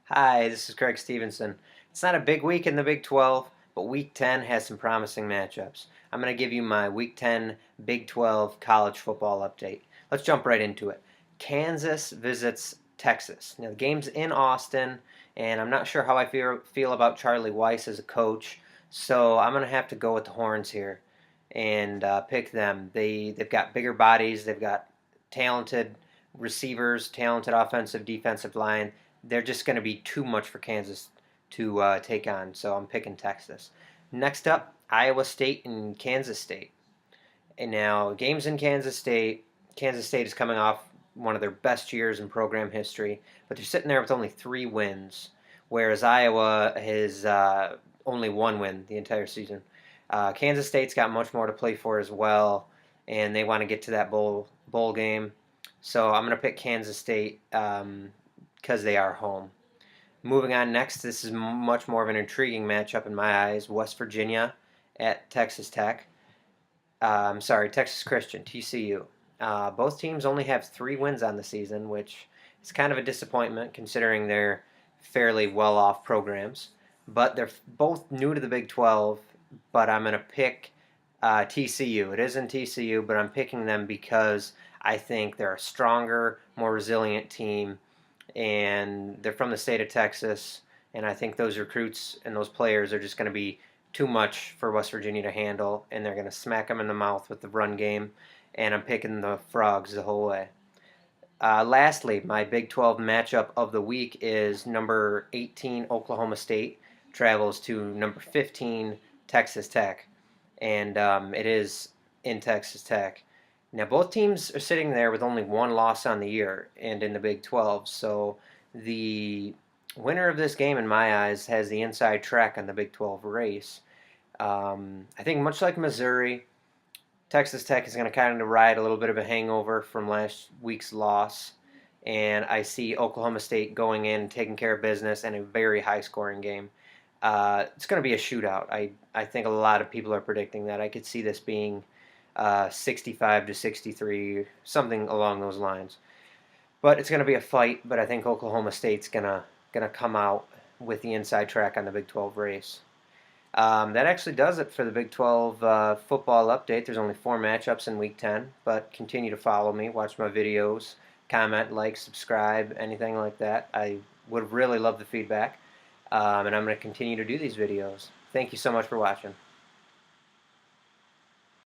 Hi, this is Craig Stevenson. It's not a big week in the Big 12, but Week 10 has some promising matchups. I'm going to give you my Week 10 Big 12 college football update. Let's jump right into it. Kansas visits Texas. Now, the game's in Austin, and I'm not sure how I feel about Charlie Weiss as a coach, so I'm going to have to go with the Horns here and pick them. They've got bigger bodies, they've got talented receivers, talented offensive, defensive line. They're just going to be too much for Kansas to take on. So I'm picking Texas. Next up, Iowa State and Kansas State. And now, games in Kansas State. Kansas State is coming off one of their best years in program history, but they're sitting there with only 3 wins, whereas Iowa has only 1 win the entire season. Kansas State's got much more to play for as well, and they want to get to that bowl game. So I'm going to pick Kansas State because they are home. Moving on next, this is much more of an intriguing matchup in my eyes. West Virginia at Texas Tech. Texas Christian, TCU. Both teams only have 3 wins on the season, which is kind of a disappointment considering they're fairly well-off programs. But they're both new to the Big 12, but I'm going to pick TCU. It is in TCU, but I'm picking them because I think they're a stronger, more resilient team, and they're from the state of Texas, and I think those recruits and those players are just going to be too much for West Virginia to handle, and they're going to smack them in the mouth with the run game, and I'm picking the Frogs the whole way. Lastly, my Big 12 matchup of the week is number 18 Oklahoma State travels to number 15 Texas Tech, and it is in Texas Tech. Now, both teams are sitting there with only 1 loss on the year and in the Big 12, so the winner of this game, in my eyes, has the inside track on the Big 12 race. I think much like Missouri, Texas Tech is going to kind of ride a little bit of a hangover from last week's loss, and I see Oklahoma State going in, taking care of business, and a very high-scoring game. It's going to be a shootout. I think a lot of people are predicting that. I could see this being 65 to 63, something along those lines. But it's going to be a fight. But I think Oklahoma State's gonna come out with the inside track on the Big 12 race. That actually does it for the Big 12 football update. There's only 4 matchups in Week 10, but continue to follow me, watch my videos, comment, like, subscribe, anything like that. I would really love the feedback, and I'm going to continue to do these videos. Thank you so much for watching.